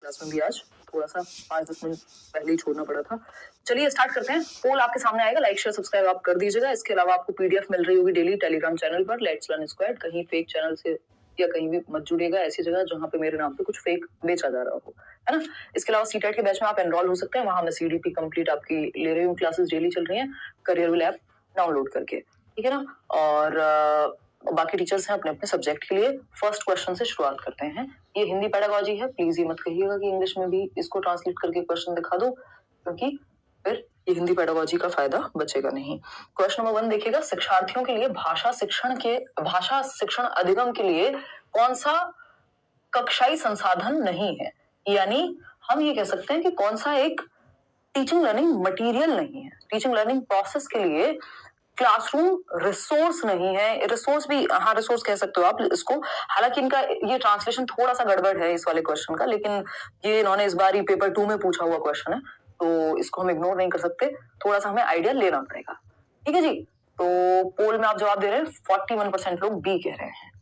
Class में भी आज थोड़ा सा 5-10 मिनट पहले ही छोड़ना पड़ा था। चलिए स्टार्ट करते हैं। पोल आपके सामने आएगा, लाइक शेयर सब्सक्राइब आप कर दीजिएगा। इसके अलावा आपको पीडीएफ मिल रही होगी डेली टेलीग्राम चैनल पर, लेट्स लर्न स्क्वाड। कहीं फेक चैनल से या कहीं भी मत जुड़िएगा ऐसी जगह जहां पे मेरे नाम पे कुछ फेक बेचा जा रहा हो, है ना। इसके अलावा सीटेट के बैच में आप एनरोल हो सकते हैं, वहां मैं सीडीपी कंप्लीट आपकी ले रही हूँ, क्लासेस डेली चल रही हैं करियर विल ऐप डाउनलोड करके, ठीक है ना। और बाकी टीचर्स हैं अपने अपने सब्जेक्ट के लिए। फर्स्ट क्वेश्चन से शुरुआत करते हैं। ये हिंदी पेडागोजी है, प्लीज ये मत कहिएगा कि इंग्लिश में भी इसको ट्रांसलेट करके क्वेश्चन दिखा दो, क्योंकि फिर ये हिंदी पेडागोजी का फायदा बचेगा नहीं। क्वेश्चन नंबर 1 देखिएगा, शिक्षार्थियों के लिए भाषा शिक्षण अधिगम के लिए कौन सा कक्षाई संसाधन नहीं है। यानी हम ये कह सकते हैं कि कौन सा एक टीचिंग लर्निंग मटेरियल नहीं है, टीचिंग लर्निंग प्रोसेस के लिए क्लासरूम रिसोर्स नहीं है। रिसोर्स भी, हाँ रिसोर्स कह सकते हो आप इसको। हालांकि इनका ये ट्रांसलेशन थोड़ा सा गड़बड़ है इस वाले क्वेश्चन का, लेकिन ये इन्होंने इस बार ही पेपर 2 में पूछा हुआ क्वेश्चन है, तो इसको हम इग्नोर नहीं कर सकते, थोड़ा सा हमें आइडिया लेना पड़ेगा, ठीक है जी। तो पोल में आप जवाब दे रहे हैं, 41% लोग बी कह रहे हैं।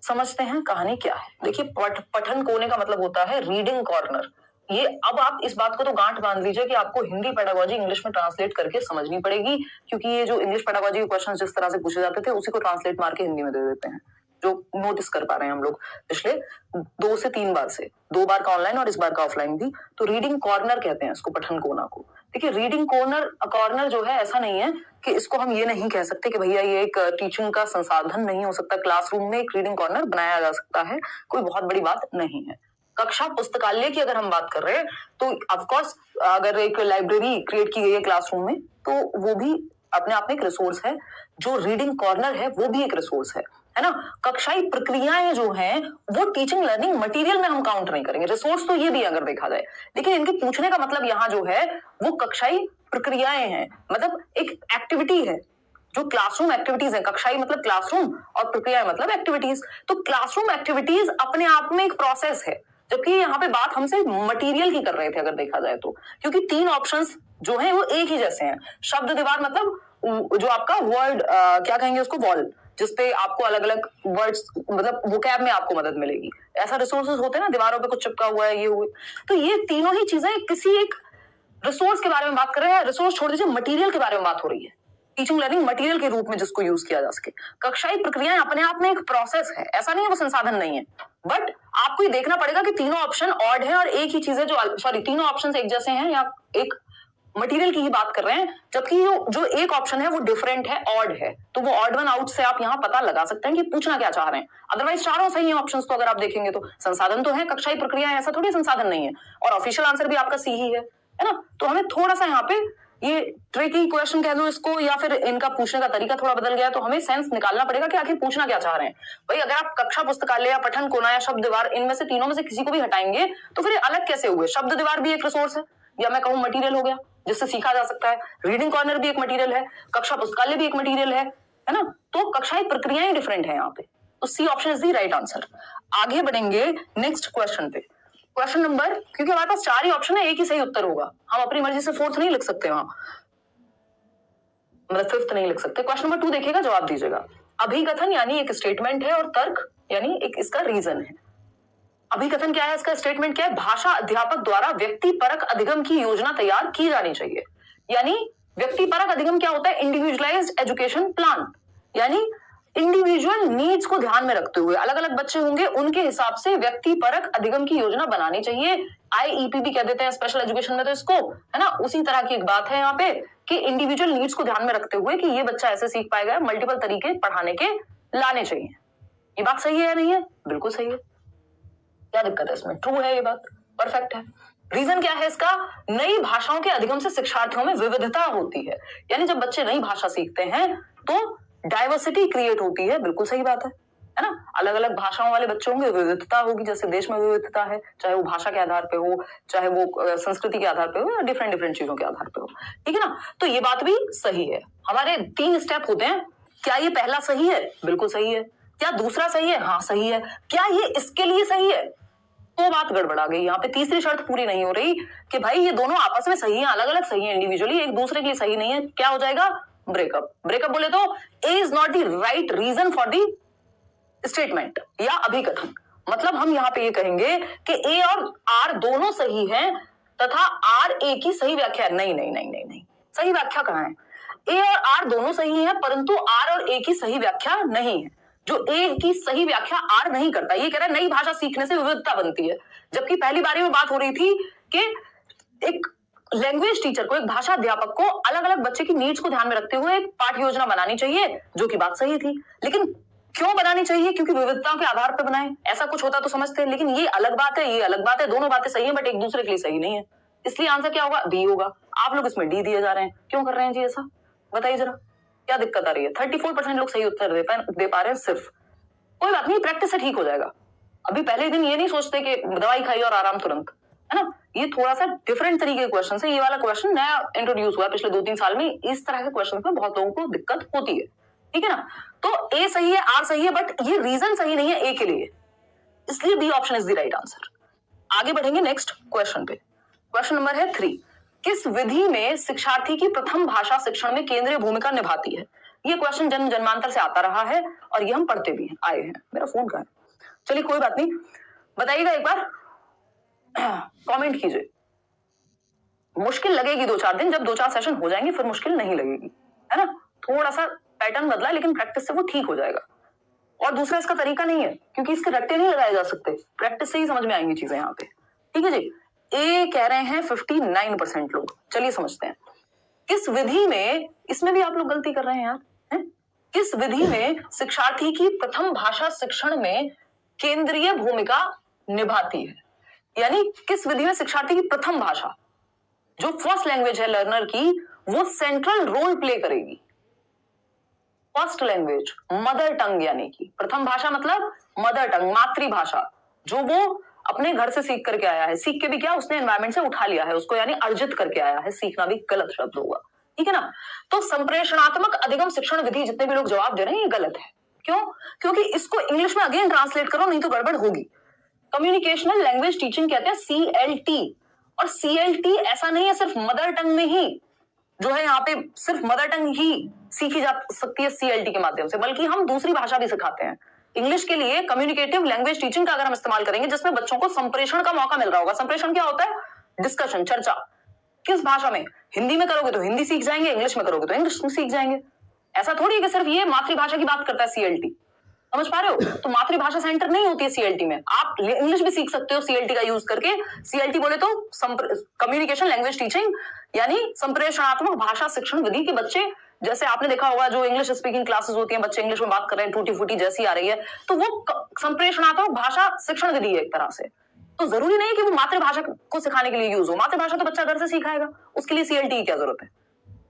समझते हैं कहानी क्या है। देखिए, पठन कोने का मतलब होता है रीडिंग कॉर्नर। ये अब आप इस बात को तो गांठ बांध लीजिए कि आपको हिंदी पेडागोजी इंग्लिश में ट्रांसलेट करके समझनी पड़ेगी, क्योंकि ये जो इंग्लिश पेडागोजी के क्वेश्चन जिस तरह से पूछे जाते थे उसी को ट्रांसलेट मार के हिंदी में दे देते हैं, जो नोटिस कर पा रहे हैं हम लोग पिछले 2 से 3 बार से, 2 बार का ऑनलाइन और इस बार का ऑफलाइन भी। तो रीडिंग कॉर्नर कहते हैं इसको, पठन कोना को। देखिए, रीडिंग कॉर्नर जो है, ऐसा नहीं है कि इसको हम ये नहीं कह सकते कि भैया ये एक टीचिंग का संसाधन नहीं हो सकता, क्लासरूम में एक रीडिंग कॉर्नर बनाया जा सकता है, कोई बहुत बड़ी बात नहीं है। कक्षा पुस्तकालय की अगर हम बात कर रहे हैं तो ऑफकोर्स अगर एक लाइब्रेरी क्रिएट की गई है क्लासरूम में, तो वो भी अपने आप में एक रिसोर्स है। जो रीडिंग कॉर्नर है वो भी एक रिसोर्स है ना। कक्षाई प्रक्रियाएं जो हैं वो टीचिंग लर्निंग मटेरियल में हम काउंट नहीं करेंगे। रिसोर्स तो ये भी अगर देखा जाए, लेकिन इनके पूछने का मतलब यहाँ जो है वो कक्षाई प्रक्रियाएं हैं, मतलब एक एक्टिविटी है, जो क्लासरूम एक्टिविटीज है। कक्षाई मतलब क्लासरूम और प्रक्रिया मतलब एक्टिविटीज। तो क्लासरूम एक्टिविटीज अपने आप में एक प्रोसेस है, जबकि यहाँ पे बात हमसे मटेरियल की कर रहे थे अगर देखा जाए तो, क्योंकि 3 ऑप्शंस जो हैं वो एक ही जैसे हैं। शब्द दीवार मतलब जो आपका वर्ड क्या कहेंगे उसको, वॉल, जिसपे आपको अलग अलग वर्ड्स मतलब वोकैब में आपको मदद मिलेगी। ऐसा रिसोर्सेज होते हैं ना, दीवारों पे कुछ चिपका हुआ है, ये हुए। तो ये तीनों ही चीजें किसी एक रिसोर्स के बारे में बात कर रहे हैं। रिसोर्स छोड़ दीजिए, मटेरियल के बारे में बात हो रही है, टीचिंग लर्निंग मटेरियल के रूप में जिसको यूज किया जा सके। कक्षाई प्रक्रियाएं अपने आप में एक प्रोसेस है, ऐसा नहीं है वो संसाधन नहीं है, बट आपको ये देखना पड़ेगा कि तीनों ऑप्शन ऑड है और एक ही चीज है जो, सॉरी, तीनों ऑप्शन एक जैसे हैं या एक मटेरियल की ही बात कर रहे हैं, जबकि जो एक ऑप्शन है वो डिफरेंट है, ऑड है। तो वो ऑड वन आउट से आप यहाँ पता लगा सकते हैं कि पूछना क्या चाह रहे हैं। अदरवाइज चारों सही है ऑप्शंस, तो अगर आप देखेंगे तो संसाधन तो है, कक्षाई प्रक्रिया ऐसा थोड़ी संसाधन नहीं है, और ऑफिशियल आंसर भी आपका सी ही है ना। तो हमें थोड़ा सा यहाँ पे ये ट्रिकी क्वेश्चन कह दो इसको, या फिर इनका पूछने का तरीका थोड़ा बदल गया, तो हमें सेंस निकालना पड़ेगा कि आखिर पूछना क्या चाह रहे हैं। भाई अगर आप कक्षा पुस्तकालय या पठन कोना या शब्द दीवार, इनमें से तीनों में से किसी को भी हटाएंगे तो फिर अलग कैसे हुए। शब्द दीवार भी एक रिसोर्स है, या मैं कहूँ मटेरियल हो गया जिससे सीखा जा सकता है। रीडिंग कॉर्नर भी एक मटेरियल है, कक्षा पुस्तकालय भी एक मटेरियल है ना। तो कक्षाई प्रक्रियाएं डिफरेंट है यहाँ पे, तो C option is the right answer. आगे बढ़ेंगे नेक्स्ट क्वेश्चन पे। क्वेश्चन नंबर, क्योंकि हमारे पास 4 ही ऑप्शन है, एक ही सही उत्तर होगा, हम अपनी मर्जी से 4th नहीं लिख सकते, वहां मतलब 5th नहीं लिख सकते। क्वेश्चन नंबर 2 देखिएगा, जवाब दीजिएगा। अभिकथन यानी एक स्टेटमेंट है, और तर्क यानी एक इसका रीजन है। अभिकथन क्या है, इसका स्टेटमेंट क्या है, भाषा अध्यापक द्वारा व्यक्ति परक अधिगम की योजना तैयार की जानी चाहिए। यानी व्यक्ति परक अधिगम क्या होता है, इंडिविजुअलाइज्ड एजुकेशन प्लान, यानी इंडिविजुअल नीड्स को ध्यान में रखते हुए अलग अलग बच्चे होंगे, उनके हिसाब से व्यक्ति परक अधिगम की योजना बनानी चाहिए। IEP भी कह देते हैं स्पेशल एजुकेशन में तो इसको, है ना। उसी तरह की एक बात है यहाँ पे कि इंडिविजुअल नीड्स को ध्यान में रखते हुए कि ये बच्चा ऐसे सीख पाएगा, मल्टीपल तरीके पढ़ाने के लाने चाहिए। ये बात सही है या नहीं है? बिल्कुल सही है, क्या दिक्कत है इसमें? ट्रू है ये बात, परफेक्ट है। रीजन क्या है इसका, नई भाषाओं के अधिगम से शिक्षार्थियों में विविधता होती है। यानी जब बच्चे नई भाषा सीखते हैं तो डाइवर्सिटी क्रिएट होती है, बिल्कुल सही बात है ना। अलग अलग भाषाओं वाले बच्चों में विविधता होगी, जैसे देश में विविधता है, चाहे वो भाषा के आधार पे हो, चाहे वो संस्कृति के आधार पे हो, या डिफरेंट चीजों के आधार पे हो, ठीक है ना। तो ये बात भी सही है। हमारे 3 स्टेप होते हैं। क्या ये पहला सही है? बिल्कुल सही है। क्या दूसरा सही है? हाँ सही है। क्या ये इसके लिए सही है? तो बात गड़बड़ा गई। यहाँ पे तीसरी शर्त पूरी नहीं हो रही कि भाई ये दोनों आपस में सही हैं, अलग अलग सही हैं, इंडिविजुअली एक दूसरे के लिए सही नहीं है। क्या हो जाएगा? ब्रेकअप। ब्रेकअप बोले तो A is not the right reason for the statement या अभिकथन। मतलब हम यहाँ पे ये कहेंगे कि ए और आर दोनों सही हैं तथा आर ए की सही व्याख्या है। नहीं नहीं नहीं नहीं नहीं, सही व्याख्या कहाँ है? ए और आर दोनों सही हैं परंतु आर और ए की सही व्याख्या नहीं है। जो ए की सही व्याख्या आर नहीं करता, ये कह रहा है नई भाषा सीखने से विविधता बनती है, जबकि पहली बारी में बात हो रही थी कि एक लैंग्वेज टीचर को, एक भाषा अध्यापक को अलग अलग बच्चे की नीड्स को ध्यान में रखते हुए एक पाठ योजना बनानी चाहिए, जो कि बात सही थी। लेकिन क्यों बनानी चाहिए? क्योंकि विविधताओं के आधार पर बनाए, ऐसा कुछ होता तो समझते हैं। लेकिन ये अलग बात है, ये अलग बात है, दोनों बातें सही है बट एक दूसरे के लिए सही नहीं है। इसलिए आंसर क्या होगा? बी होगा। आप लोग इसमें डी दिए जा रहे हैं, क्यों कर रहे हैं जी ऐसा? बताइए जरा, क्या दिक्कत आ रही है? 34% लोग सही उत्तर दे पा रहे हैं सिर्फ। कोई बात नहीं, प्रैक्टिस से ठीक हो जाएगा। अभी पहले दिन ये नहीं सोचते कि दवाई खाई और आराम तुरंत, है ना? ये थोड़ा सा डिफरेंट तरीके के क्वेश्चन है। ये वाला क्वेश्चन नया इंट्रोड्यूस हुआ पिछले 2-3 साल में। इस तरह के क्वेश्चन में बहुत लोगों को दिक्कत होती है, ठीक है ना? तो ए सही है, आर सही है, बट ये रीजन सही नहीं है ए के लिए, इसलिए B option is the right answer. आगे बढ़ेंगे नेक्स्ट क्वेश्चन पे। क्वेश्चन नंबर है 3। किस विधि में शिक्षार्थी की प्रथम भाषा शिक्षण में केंद्रीय भूमिका निभाती है? ये क्वेश्चन जन्म जन्मांतर से आता रहा है और ये हम पढ़ते भी आए हैं। मेरा फोन कहाँ है? चलिए कोई बात नहीं, बताइएगा एक बार, कमेंट कीजिए। मुश्किल लगेगी 2-4 दिन, जब 2-4 सेशन हो जाएंगे फिर मुश्किल नहीं लगेगी, है ना? थोड़ा सा पैटर्न बदला, लेकिन प्रैक्टिस से वो ठीक हो जाएगा। और दूसरा इसका तरीका नहीं है, क्योंकि इसके रट्टे नहीं लगाए जा सकते, प्रैक्टिस से ही समझ में आएंगी चीजें यहाँ पे, ठीक है जी? ए कह रहे हैं 59% लोग। चलिए समझते हैं किस विधि में, इसमें भी आप लोग गलती कर रहे हैं यार, है? किस विधि में शिक्षार्थी की प्रथम भाषा शिक्षण में केंद्रीय भूमिका निभाती है? यानी किस विधि में शिक्षार्थी की प्रथम भाषा, जो फर्स्ट लैंग्वेज है लर्नर की, वो सेंट्रल रोल प्ले करेगी। फर्स्ट लैंग्वेज, मदर टंग, यानी कि प्रथम भाषा मतलब मदर टंग, मातृभाषा, जो वो अपने घर से सीख करके आया है। सीख के भी क्या, उसने एनवायरमेंट से उठा लिया है उसको, यानी अर्जित करके आया है। सीखना भी गलत शब्द होगा, ठीक है ना? तो संप्रेषणात्मक अधिगम शिक्षण विधि, जितने भी लोग जवाब दे रहे हैं ये गलत है। क्यों? क्योंकि इसको इंग्लिश में अगेन ट्रांसलेट करो, नहीं तो गड़बड़ होगी। कम्युनिकेशनल लैंग्वेज टीचिंग कहते हैं CLT, और CLT ऐसा नहीं है सिर्फ मदर टंग में ही जो है, यहाँ पे सिर्फ मदर टंग ही सीखी जा सकती है CLT के माध्यम से, बल्कि हम दूसरी भाषा भी सिखाते हैं। इंग्लिश के लिए कम्युनिकेटिव लैंग्वेज टीचिंग का अगर हम इस्तेमाल करेंगे, जिसमें बच्चों को संप्रेषण का मौका मिल रहा होगा। संप्रेषण क्या होता है? डिस्कशन, चर्चा। किस भाषा में? हिंदी में करोगे तो हिंदी सीख जाएंगे, इंग्लिश में करोगे तो इंग्लिश सीख जाएंगे। ऐसा थोड़ी है कि सिर्फ ये मातृभाषा की बात करता है CLT, समझ पा रहे हो? तो मातृभाषा सेंटर नहीं होती है CLT में। आप इंग्लिश भी सीख सकते हो CLT का यूज करके। CLT बोले तो कम्युनिकेशन लैंग्वेज टीचिंग, यानी संप्रेषणात्मक भाषा शिक्षण विधि के बच्चे, जैसे आपने देखा होगा जो इंग्लिश स्पीकिंग क्लासेस होती हैं, बच्चे इंग्लिश में बात कर रहे हैं, टूटी फूटी जैसी आ रही है, तो वो संप्रेषणात्मक भाषा शिक्षण विधि है एक तरह से। तो जरूरी नहीं कि वो मातृभाषा को सिखाने के लिए यूज हो। मातृभाषा तो बच्चा घर से सिखाएगा, उसके लिए CLT की क्या जरूरत है?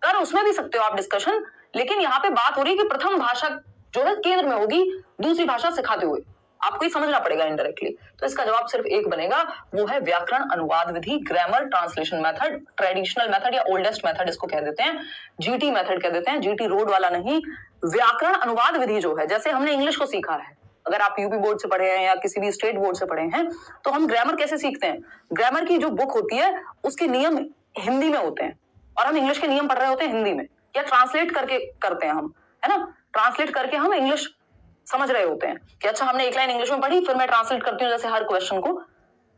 कर उसमें भी सकते हो आप डिस्कशन, लेकिन यहाँ पे बात हो रही है कि प्रथम भाषा जो है केंद्र में होगी, दूसरी भाषा सिखाते हुए। आपको ही समझना पड़ेगा इनडायरेक्टली। तो इसका जवाब सिर्फ एक बनेगा, वो है व्याकरण अनुवाद विधि, grammar translation method, traditional method या ओल्डेस्ट मेथड इसको कह देते हैं, GT मेथड कह देते हैं, GT रोड वाला नहीं। व्याकरण अनुवाद विधि जो है, जैसे हमने इंग्लिश को सीखा है, अगर आप यूपी बोर्ड से पढ़े हैं या किसी भी स्टेट बोर्ड से पढ़े हैं, तो हम ग्रामर कैसे सीखते हैं? ग्रामर की जो बुक होती है उसके नियम हिंदी में होते हैं, और हम इंग्लिश के नियम पढ़ रहे होते हैं हिंदी में, या ट्रांसलेट करके करते हैं हम, है ना? ट्रांसलेट करके हम इंग्लिश समझ रहे होते हैं कि अच्छा हमने एक लाइन इंग्लिश में पढ़ी, फिर मैं ट्रांसलेट करती हूँ जैसे हर क्वेश्चन को,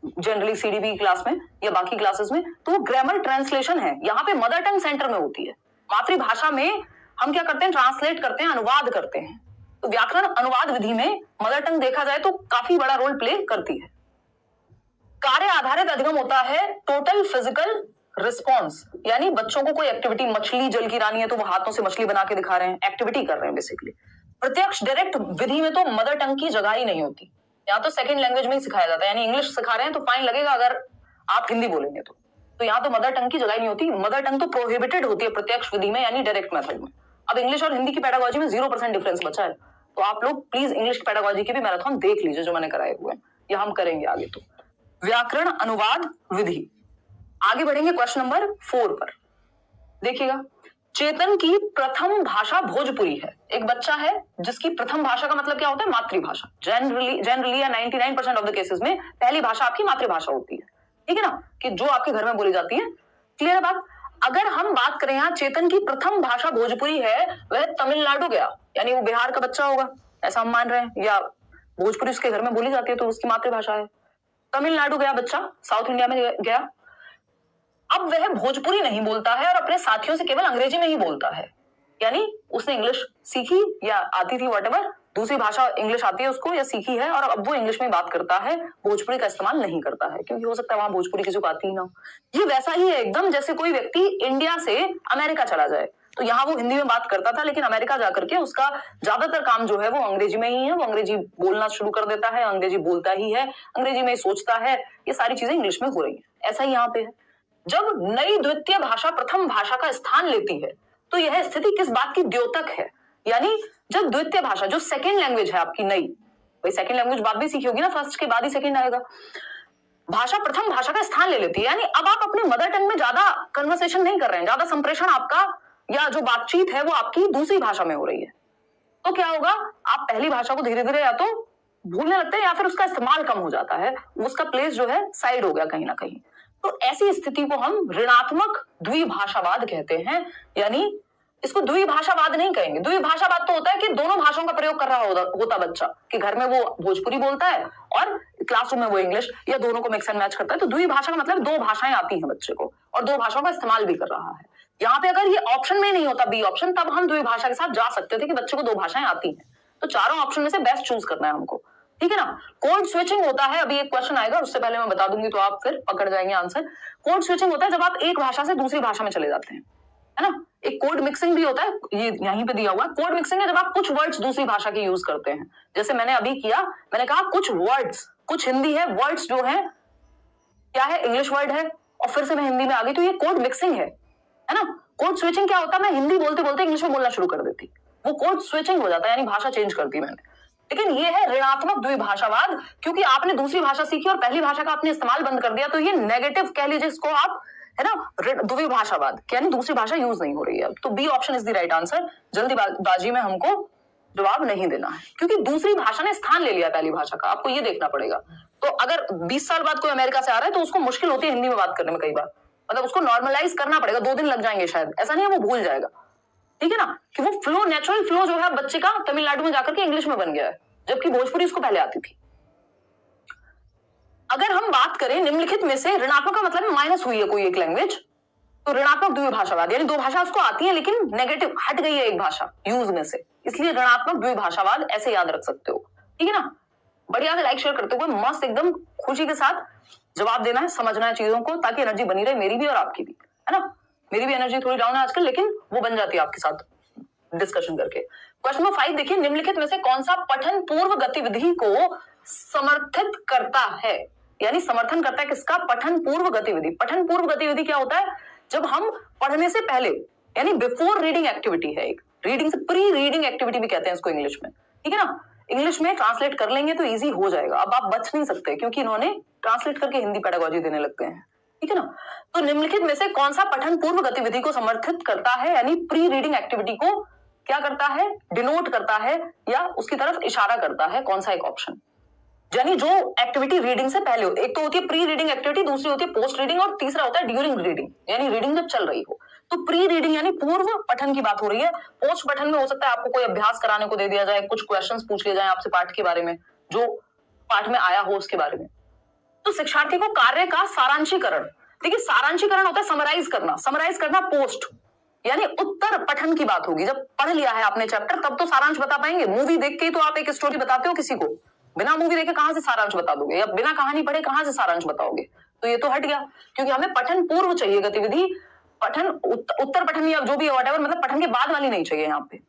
जनरली CDB क्लास में या बाकी क्लासेस में। तो वो ग्रामर ट्रांसलेशन है, यहाँ पे मदर टंग सेंटर में होती है। मातृभाषा में हम क्या करते हैं? ट्रांसलेट करते हैं, अनुवाद करते हैं। तो व्याकरण अनुवाद विधि में मदर टंग देखा जाए तो काफी बड़ा रोल प्ले करती है। कार्य आधारित अधिगम होता है टोटल फिजिकल रिस्पॉन्स, यानी बच्चों को कोई एक्टिविटी, मछली जल की रानी है तो वो हाथों से मछली बना के दिखा रहे हैं, एक्टिविटी कर रहे हैं बेसिकली। प्रत्यक्ष डायरेक्ट विधि में तो मदर टंग की जगह ही नहीं होती, यहाँ तो सेकंड लैंग्वेज में ही सिखाया जाता है, यानी इंग्लिश सिखा रहे हैं तो फाइन लगेगा अगर आप हिंदी बोलेंगे तो यहाँ तो मदर टंग की जगह ही नहीं होती। मदर टंग तो प्रोहिबिटेड होती है प्रत्यक्ष विधि में, यानी डायरेक्ट मेथड में। अब इंग्लिश और हिंदी की पेडागोजी में 0% डिफरेंस बचा है, तो आप लोग प्लीज इंग्लिश की पेडागोजी की भी मैराथन देख लीजिए जो मैंने कराए हुए हैं, या हम करेंगे आगे। तो व्याकरण अनुवाद विधि। आगे बढ़ेंगे क्वेश्चन नंबर 4 पर, देखिएगा। चेतन की प्रथम भाषा भोजपुरी है। एक बच्चा है जिसकी प्रथम भाषा का मतलब क्या होता है? मातृभाषा। जनरली या 99% ऑफ द केसेस में पहली भाषा आपकी मातृभाषा होती है, ठीक है ना, कि जो आपके घर में बोली जाती है। क्लियर है बात? अगर हम बात करें यहाँ चेतन की प्रथम भाषा भोजपुरी है, वह तमिलनाडु गया, यानी वो बिहार का बच्चा होगा, ऐसा हम मान रहे हैं, या भोजपुरी उसके घर में बोली जाती है तो उसकी मातृभाषा है। तमिलनाडु गया बच्चा, साउथ इंडिया में गया, अब वह भोजपुरी नहीं बोलता है और अपने साथियों से केवल अंग्रेजी में ही बोलता है। यानी उसने इंग्लिश सीखी या आती थी व्हाटएवर, दूसरी भाषा इंग्लिश आती है उसको या सीखी है, और अब वो इंग्लिश में बात करता है, भोजपुरी का इस्तेमाल नहीं करता है, क्योंकि हो सकता है वहां भोजपुरी किसी को आती ही ना हो। ये वैसा ही है एकदम जैसे कोई व्यक्ति इंडिया से अमेरिका चला जाए, तो यहाँ वो हिंदी में बात करता था, लेकिन अमेरिका जाकर के उसका ज्यादातर काम जो है वो अंग्रेजी में ही है, वो अंग्रेजी बोलना शुरू कर देता है, अंग्रेजी बोलता ही है, अंग्रेजी में सोचता है, ये सारी चीजें इंग्लिश में हो रही है। ऐसा ही यहाँ पे है। जब नई द्वितीय भाषा प्रथम भाषा का स्थान लेती है तो यह स्थिति किस बात की द्योतक है? यानी जब द्वितीय भाषा जो सेकंड लैंग्वेज है आपकी नई, भाई सेकंड लैंग्वेज बाद भी सीखी होगी ना, फर्स्ट के बाद ही सेकंड आएगा, भाषा प्रथम भाषा का स्थान ले लेती है, यानी अब आप अपने मदर टंग में ज्यादा कन्वर्सेशन नहीं कर रहे हैं, ज्यादा संप्रेषण आपका या जो बातचीत है वो आपकी दूसरी भाषा में हो रही है, तो क्या होगा, आप पहली भाषा को धीरे धीरे या तो भूलने लगते हैं या फिर उसका इस्तेमाल कम हो जाता है, उसका प्लेस जो है साइड हो गया कहीं ना कहीं। तो ऐसी स्थिति को हम ऋणात्मक द्विभाषावाद कहते हैं, यानी इसको द्विभाषावाद नहीं कहेंगे। द्विभाषावाद तो होता है कि दोनों भाषाओं का प्रयोग कर रहा होता बच्चा, कि घर में वो भोजपुरी बोलता है और क्लासरूम में वो इंग्लिश, या दोनों को मिक्स एंड मैच करता है। तो द्विभाषा का मतलब दो भाषाएं आती हैं बच्चे को और दो भाषाओं का इस्तेमाल भी कर रहा है। यहाँ पे अगर ये ऑप्शन में नहीं होता बी ऑप्शन, तब हम द्विभाषा के साथ जा सकते थे कि बच्चे को दो भाषाएं आती हैं। तो चारों ऑप्शन में से बेस्ट चूज करना है हमको, ठीक है ना। कोड स्विचिंग होता है, अभी एक क्वेश्चन आएगा, उससे पहले मैं बता दूंगी तो आप फिर पकड़ जाएंगे आंसर। कोड स्विचिंग होता है जब आप एक भाषा से दूसरी भाषा में चले जाते हैं, है ना। एक कोड मिक्सिंग भी होता है, ये यहीं पे दिया हुआ है। कोड मिक्सिंग है जब आप कुछ वर्ड्स दूसरी भाषा के यूज करते हैं, जैसे मैंने अभी किया, मैंने कहा कुछ वर्ड्स, कुछ हिंदी है, वर्ड्स जो है क्या है, इंग्लिश वर्ड है, और फिर से मैं हिंदी में आ गई, तो ये कोड मिक्सिंग है ना। कोड स्विचिंग क्या होता है, मैं हिंदी बोलते बोलते इंग्लिश में बोलना शुरू कर देती, वो कोड स्विचिंग हो जाता है, यानी भाषा चेंज कर दी मैंने। लेकिन ये है ऋणात्मक द्विभाषावाद, क्योंकि आपने दूसरी भाषा सीखी और पहली भाषा का आपने इस्तेमाल बंद कर दिया, तो ये नेगेटिव कह लीजिए इसको आप, है ना, द्विभाषावाद, यानी दूसरी भाषा यूज नहीं हो रही है। तो B option is the right answer. जल्दीबाजी में हमको जवाब नहीं देना है, क्योंकि दूसरी भाषा ने स्थान ले लिया पहली भाषा का, आपको ये देखना पड़ेगा। तो अगर 20 साल बाद कोई अमेरिका से आ रहा है तो उसको मुश्किल होती है हिंदी में बात करने में, कई बार मतलब उसको नॉर्मलाइज करना पड़ेगा, 2 दिन लग जाएंगे शायद, ऐसा नहीं है वो भूल जाएगा, ठीक है ना, कि वो फ्लो, नेचुरल फ्लो जो है बच्चे का तमिलनाडु में जाकर के इंग्लिश में बन गया है, जबकि भोजपुरी उसको पहले आती थी। अगर हम बात करें निम्नलिखित में से ऋणात्मक का मतलब माइनस हुई है कोई एक लैंग्वेज, तो ऋणात्मक द्विभाषावाद, यानी दो भाषा उसको आती है लेकिन नेगेटिव हट गई है एक भाषा यूज में से, इसलिए ऋणात्मक द्विभाषावाद ऐसे याद रख सकते हो, ठीक है ना। बढ़िया से लाइक शेयर करते हुए मस्त एकदम खुशी के साथ जवाब देना है, समझना है चीजों को, ताकि एनर्जी बनी रहे, मेरी भी और आपकी भी, है ना। मेरी भी एनर्जी थोड़ी डाउन है आजकल, लेकिन वो बन जाती है आपके साथ डिस्कशन करके। क्वेश्चन नंबर 5 देखिए, निम्नलिखित में से कौन सा पठन पूर्व गतिविधि को समर्थित करता है, यानी समर्थन करता है किसका, पठन पूर्व गतिविधि। पठन पूर्व गतिविधि क्या होता है, जब हम पढ़ने से पहले, यानी बिफोर रीडिंग एक्टिविटी है एक, रीडिंग से प्री रीडिंग एक्टिविटी भी कहते हैं इसको इंग्लिश में, ठीक है ना। इंग्लिश में ट्रांसलेट कर लेंगे तो इजी हो जाएगा, अब आप बच नहीं सकते, क्योंकि इन्होंने ट्रांसलेट करके हिंदी पेडागोजी देने लग गए हैं, ठीक है ना। तो निम्नलिखित में से कौन सा पठन पूर्व गतिविधि को समर्थित करता है, यानी प्री रीडिंग एक्टिविटी को क्या करता है, डिनोट करता है या उसकी तरफ इशारा करता है, कौन सा एक ऑप्शन, यानी जो एक्टिविटी रीडिंग से पहले हो, एक तो होती है प्री रीडिंग एक्टिविटी, दूसरी होती है पोस्ट रीडिंग, और तीसरा होता है ड्यूरिंग रीडिंग, यानी रीडिंग जब चल रही हो। तो प्री रीडिंग यानी पूर्व पठन की बात हो रही है। पोस्ट पठन में हो सकता है आपको कोई अभ्यास कराने को दे दिया जाए, कुछ क्वेश्चंस पूछ लिए जाए आपसे पाठ के बारे में, जो पाठ में आया हो उसके बारे में। तो शिक्षार्थी को कार्य का सारांशीकरण, देखिए सारांशीकरण होता है समराइज करना पोस्ट, यानी उत्तर पठन की बात होगी। जब पढ़ लिया है आपने चैप्टर तब तो सारांश बता पाएंगे, मूवी देख के ही तो आप एक स्टोरी बताते हो किसी को, बिना मूवी देखे कहां से सारांश बता दोगे, या बिना कहानी पढ़े कहां से सारांश बताओगे, तो ये तो हट गया, क्योंकि हमें पठन पूर्व चाहिए गतिविधि, पठन उत्तर पठन या जो भी व्हाटएवर, मतलब पठन के बाद वाली नहीं चाहिए यहाँ पे।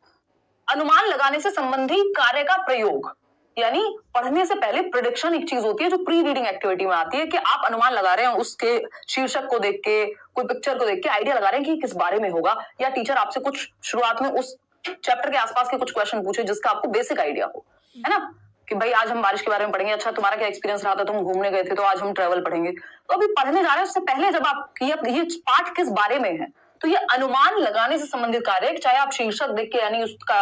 अनुमान लगाने से संबंधी कार्य का प्रयोग, यानी पढ़ने से पहले प्रेडिक्शन एक चीज होती है जो प्री रीडिंग एक्टिविटी में आती है, कि आप अनुमान लगा रहे हैं उसके शीर्षक को देख के, कोई पिक्चर को देख के आइडिया लगा रहे हैं कि किस बारे में होगा, या टीचर आपसे कुछ शुरुआत में उस चैप्टर के आसपास के कुछ क्वेश्चन पूछे जिसका आपको बेसिक आइडिया हो, है ना, कि भाई आज हम बारिश के बारे में पढ़ेंगे, अच्छा तुम्हारा क्या एक्सपीरियंस रहा था, तुम घूमने गए थे, तो आज हम ट्रेवल पढ़ेंगे। तो अभी पढ़ने जा रहे हैं उससे पहले जब आप ये पाठ किस बारे में है, तो ये अनुमान लगाने से संबंधित कार्य, चाहे आप शीर्षक देख के यानी उसका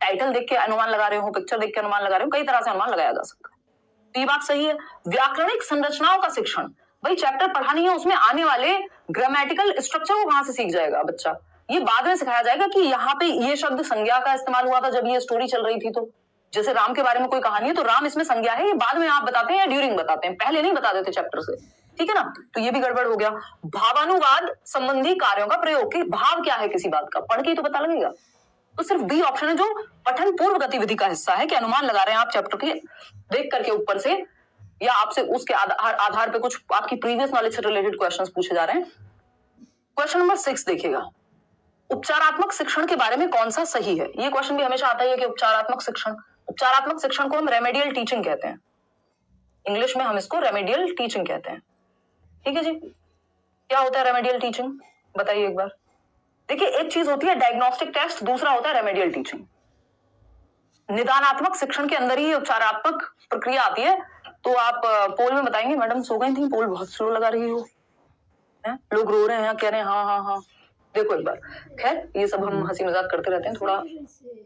टाइटल देख के अनुमान लगा रहे हो, पिक्चर देख के अनुमान लगा रहे हो, कई तरह से अनुमान लगाया जा सकता है, तो ये बात सही है। व्याकरणिक संरचनाओं का शिक्षण, भाई चैप्टर पढ़ानी है, उसमें आने वाले ग्रामेटिकल स्ट्रक्चर को कहां से सीख जाएगा बच्चा, ये बाद में सिखाया जाएगा कि यहाँ पे ये शब्द संज्ञा का इस्तेमाल हुआ था जब ये स्टोरी चल रही थी, तो जैसे राम के बारे में कोई कहानी है तो राम इसमें संज्ञा है, ये बाद में आप बताते हैं या ड्यूरिंग बताते हैं, पहले नहीं बता देते चैप्टर से, ठीक है ना। तो ये भी गड़बड़ हो गया। भावानुवाद संबंधी कार्यों का प्रयोग, कि भाव क्या है किसी बात का, पढ़ के ही तो पता लगेगा। तो सिर्फ बी ऑप्शन है जो पठन पूर्व गतिविधि का हिस्सा है, कि अनुमान लगा रहे हैं आप चैप्टर के देख करके ऊपर से, या आपसे उसके आधार पे कुछ आपकी प्रीवियस नॉलेज से रिलेटेड क्वेश्चंस पूछे जा रहे हैं। क्वेश्चन नंबर 6 देखिएगा, उपचारात्मक शिक्षण के बारे में कौन सा सही है। ये क्वेश्चन भी हमेशा आता है कि उपचारात्मक शिक्षण को हम रेमेडियल टीचिंग कहते हैं, इंग्लिश में हम इसको रेमेडियल टीचिंग कहते हैं, ठीक है जी। क्या होता है रेमेडियल टीचिंग, बताइए एक बार। देखिए, एक चीज होती है डायग्नोस्टिक टेस्ट, दूसरा होता है रेमेडियल टीचिंग। निदानात्मक शिक्षण के अंदर ही उपचारात्मक प्रक्रिया आती है। तो आप पोल में बताएंगे, मैडम सो गई थी, पोल बहुत स्लो लगा रही हो, लोग रो रहे हैं, कह रहे हैं हाँ हाँ हाँ। देखो एक बार, खैर ये सब हम हंसी मजाक करते रहते हैं, थोड़ा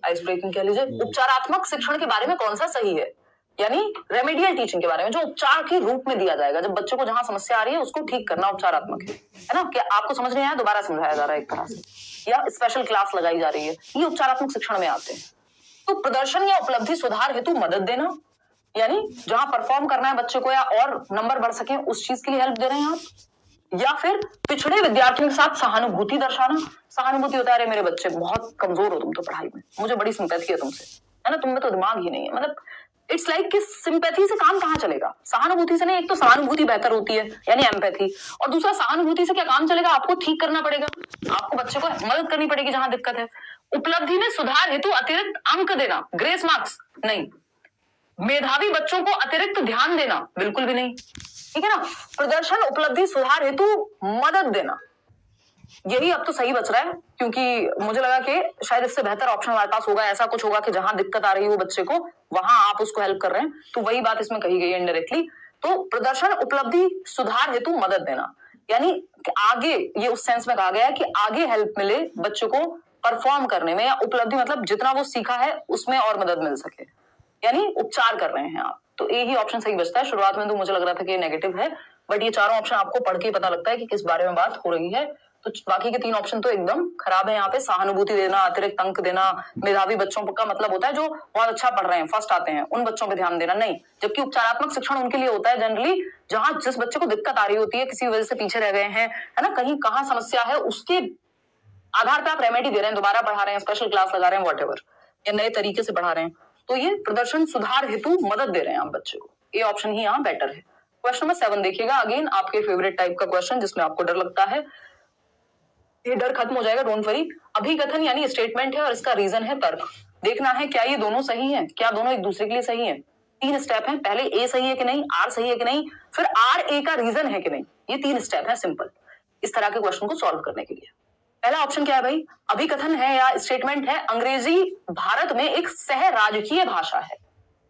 आइस ब्रेकिंग कह लीजिए। उपचारात्मक शिक्षण के बारे में कौन सा सही है, यानी रेमेडियल टीचिंग के बारे में, जो उपचार के रूप में दिया जाएगा, जब बच्चों को जहां समस्या आ रही है उसको ठीक करना उपचारात्मक है ना। क्या आपको समझ नहीं आया, दोबारा समझाया जा रहा है एक तरह से, या स्पेशल क्लास लगाई जा रही है, ये उपचारात्मक शिक्षण में आते हैं। तो प्रदर्शन या उपलब्धि सुधार हेतु मदद देना, यानी जहां परफॉर्म करना है बच्चे को या और नंबर बढ़ सके उस चीज के लिए हेल्प दे रहे हैं आप। या फिर पिछड़े विद्यार्थियों के साथ सहानुभूति दर्शाना। सहानुभूति होता है, अरे मेरे बच्चे बहुत कमजोर हो तुम तो पढ़ाई में, मुझे बड़ी सिंपैथी है तुमसे, है ना, तुम में तो दिमाग ही नहीं है। मतलब इट्स लाइक कि सिंपैथी से काम कहां चलेगा, सहानुभूति से नहीं। एक तो सहानुभूति बेहतर होती है यानी एम्पैथी, और दूसरा सहानुभूति से क्या काम चलेगा, आपको ठीक करना पड़ेगा, आपको बच्चे को मदद करनी पड़ेगी जहां दिक्कत है। उपलब्धि में सुधार हेतु अतिरिक्त अंक देना, ग्रेस मार्क्स नहीं। मेधावी बच्चों को अतिरिक्त ध्यान देना, बिल्कुल भी नहीं, ठीक है ना। प्रदर्शन उपलब्धि सुधार हेतु मदद देना, यही अब तो सही बच रहा है, क्योंकि मुझे लगा कि शायद इससे बेहतर ऑप्शन हमारे पास होगा, ऐसा कुछ होगा कि जहां दिक्कत आ रही है वो बच्चे को, वहां आप उसको हेल्प कर रहे हैं, तो वही बात इसमें कही गई है इनडायरेक्टली। तो प्रदर्शन उपलब्धि सुधार हेतु मदद देना, यानी कि आगे, ये उस सेंस में कहा गया है कि आगे हेल्प मिले बच्चों को परफॉर्म करने में, या उपलब्धि मतलब जितना वो सीखा है उसमें और मदद मिल सके, यानी उपचार कर रहे हैं आप। तो यही ऑप्शन सही बचता है। शुरुआत में तो मुझे लग रहा था कि ये नेगेटिव है, बट ये चारों ऑप्शन आपको पढ़ के ही पता लगता है कि किस बारे में बात हो रही है। तो बाकी के 3 ऑप्शन तो एकदम खराब है। यहाँ पे सहानुभूति देना, अतिरिक्त अंक देना, मेधावी बच्चों का मतलब होता है जो बहुत अच्छा पढ़ रहे हैं, फर्स्ट आते हैं, उन बच्चों पे ध्यान देना नहीं। जबकि उपचारात्मक शिक्षण उनके लिए होता है जनरली जहां जिस बच्चे को दिक्कत आ रही होती है, किसी वजह से पीछे रह गए हैं, है ना, कहीं कहाँ समस्या है, उसके आधार पर आप रेमेडी दे रहे हैं, दोबारा पढ़ा रहे हैं, स्पेशल क्लास लगा रहे हैं, व्हाटएवर, या नए तरीके से पढ़ा रहे हैं। तो ये प्रदर्शन सुधार हेतु मदद दे रहे हैं आप बच्चे को, ये ऑप्शन ही यहाँ बेटर है। क्वेश्चन नंबर 7 देखिएगा, अगेन आपके फेवरेट टाइप का क्वेश्चन जिसमें आपको डर लगता है, ये डर खत्म हो जाएगा, डोंट वरी। अभिकथन यानी स्टेटमेंट है और इसका रीजन है तर्क। देखना है क्या ये दोनों सही हैं, क्या दोनों एक दूसरे के लिए सही हैं। 3 स्टेप हैं, पहले ए सही है कि नहीं, आर सही है कि नहीं, फिर आर ए का रीजन है कि नहीं। ये 3 स्टेप है सिंपल, इस तरह के क्वेश्चन को सॉल्व करने के लिए। पहला ऑप्शन क्या है भाई, अभिकथन है या स्टेटमेंट है, अंग्रेजी भारत में एक सह राजकीय भाषा है,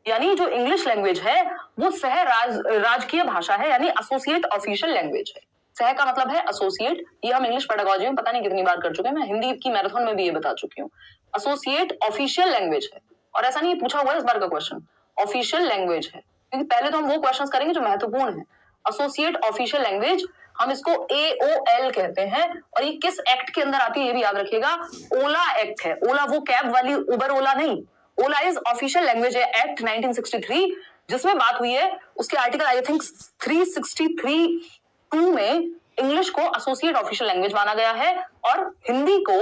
यानी जो इंग्लिश लैंग्वेज है वो सह राजकीय भाषा है, यानी एसोसिएट ऑफिशियल लैंग्वेज है। सह का मतलब है एसोसिएट, ये हम इंग्लिश पेडागोजी में पता नहीं कितनी बार कर चुके हैं, मैं हिंदी की मैराथन में भी ये बता चुकी हूँ। एसोसिएट ऑफिशियल लैंग्वेज है, और ऐसा नहीं पूछा हुआ है इस बार का क्वेश्चन, ऑफिशियल लैंग्वेज है, क्योंकि पहले तो हम वो क्वेश्चन करेंगे जो महत्वपूर्ण है। एसोसिएट ऑफिशियल लैंग्वेज, हम इसको AOL कहते हैं, और ये किस एक्ट के अंदर आती है ये भी याद रखिएगा, ओला एक्ट है। ओला वो कैब वाली उबर ओला नहीं, ओला इज ऑफिशियल लैंग्वेज है, एक्ट 1963 जिसमें बात हुई है, उसके आर्टिकल आई थिंक 363(2) में इंग्लिश को एसोसिएट ऑफिशियल लैंग्वेज माना गया है और हिंदी को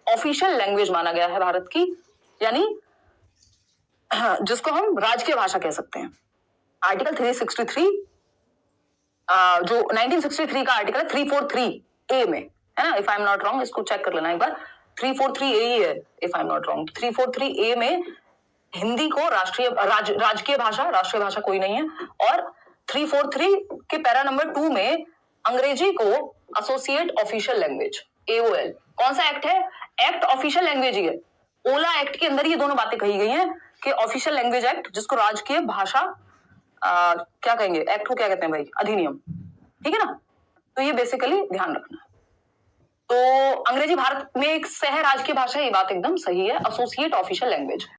ऑफिशियल लैंग्वेज माना गया है भारत की, यानी जिसको हम राजकीय भाषा कह सकते हैं। आर्टिकल 363 जो 1963 का आर्टिकल है 343A में, है ना, if I am not wrong, इसको चेक कर लेना एक बार, 343A ही है if I am not wrong. 343A में हिंदी को राजकीय भाषा, राष्ट्रीय भाषा कोई नहीं है, और 343 के पैरा नंबर 2 में अंग्रेजी को एसोसिएट ऑफिशियल लैंग्वेज AOL। कौन सा एक्ट है, एक्ट ऑफिशियल लैंग्वेज ही है। ओला एक्ट के अंदर ये दोनों बातें कही गई हैं कि ऑफिशियल लैंग्वेज एक्ट, जिसको राजकीय भाषा क्या कहेंगे, एक्ट को क्या कहते हैं भाई, अधिनियम, ठीक है ना। तो ये बेसिकली ध्यान रखना है। तो अंग्रेजी भारत में एक सह राजकीय भाषा, ये बात एकदम सही है, एसोसिएट ऑफिशियल लैंग्वेज है।